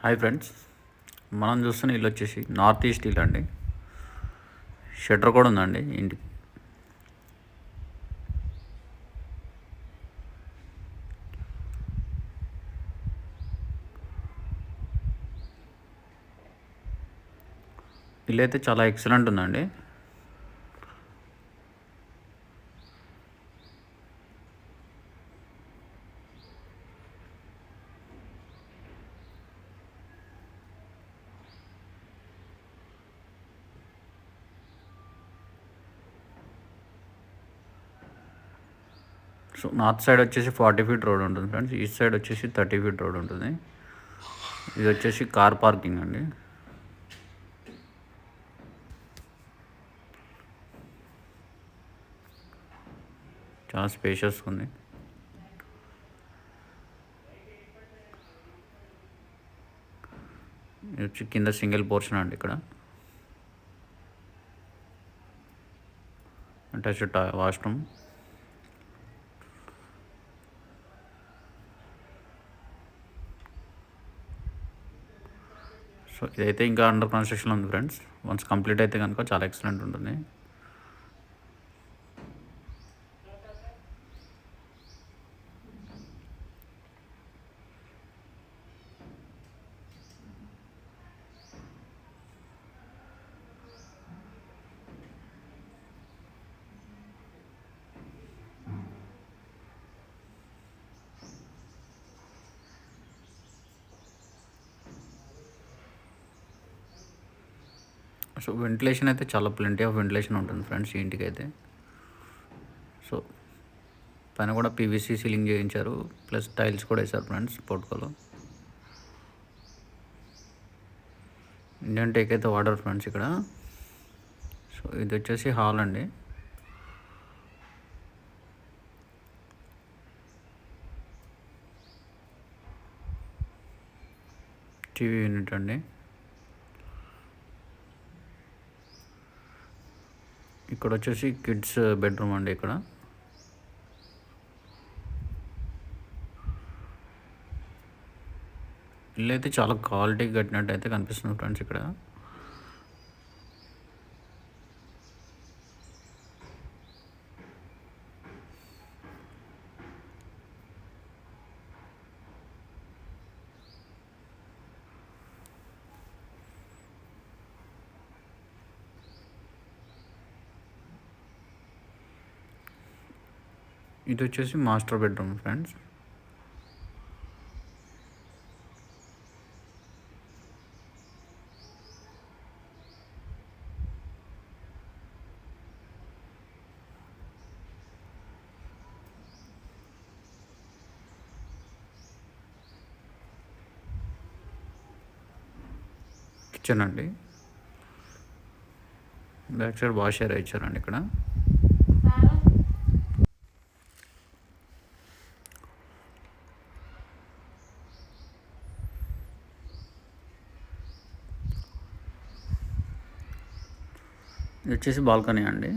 Hi friends, మనం చూస్తున్న ఇల్లు వచ్చేసి నార్త్ ఈస్ట్ ఇల్లు అండి. షట్టర్ కూడా ఉందండి ఇంటికి. ఇల్లు అయితే చాలా ఎక్సలెంట్ ఉందండి. సో నార్త్ సైడ్ వచ్చేసి 40 ఫీట్ రోడ్ ఉంటుంది ఫ్రెండ్స్. ఈస్ట్ సైడ్ వచ్చేసి 30 ఫీట్ రోడ్ ఉంటుంది. ఇది వచ్చేసి కార్ పార్కింగ్ అండి. చాలా స్పేషియస్ ఉంది. ఇది వచ్చి కింద సింగిల్ పోర్షన్ అండి. ఇక్కడ అటాచ్డ్ వాష్రూమ్. సో ఇదైతే ఇంకా అండర్ కన్స్ట్రక్షన్లో ఉంది ఫ్రెండ్స్. వన్స్ కంప్లీట్ అయితే కనుక చాలా ఎక్సలెంట్ ఉంటుంది. సో వెంటిలేషన్ అయితే చాలా ప్లెంటీ ఆఫ్ వెంటిలేషన్ ఉంటుంది ఫ్రెండ్స్ ఈ ఇంటికి అయితే. సో పైన కూడా పీవీసీ సీలింగ్ చేయించారు, ప్లస్ టైల్స్ కూడా వేశారు ఫ్రెండ్స్ పోర్టుకోలో. ఇండియన్ టేక్ అయితే వాడరు ఫ్రెండ్స్ ఇక్కడ. సో ఇది వచ్చేసి హాల్ అండి. టీవీ యూనిట్ అండి. ఇక్కడ వచ్చేసి కిడ్స్ బెడ్రూమ్ అండి. ఇక్కడ ఇల్లు అయితే చాలా క్వాలిటీ కట్టినట్టు అయితే కనిపిస్తుంది ఫ్రెండ్స్. ఇక్కడ ఇది వచ్చేసి మాస్టర్ బెడ్రూమ్ ఫ్రెండ్స్. కిచెన్ అండి. బ్యాక్ సైడ్ వాష్ ఏరియా ఇచ్చారండి. ఇక్కడ ఇది వచ్చేసి బాల్కనీ అండి.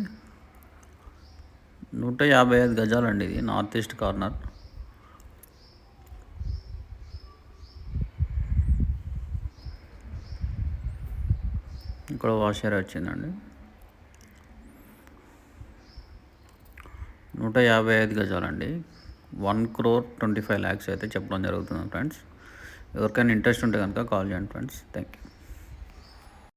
155 గజాలండి. ఇది నార్త్ ఈస్ట్ కార్నర్. ఇక్కడ వాష్ ఏరియా వచ్చిందండి. 155 గజాలండి. 1,25,00,000 అయితే చెప్పడం జరుగుతుంది ఫ్రెండ్స్. ఎవరికైనా ఇంట్రెస్ట్ ఉంటే కనుక కాల్ చేయండి ఫ్రెండ్స్. Thank you.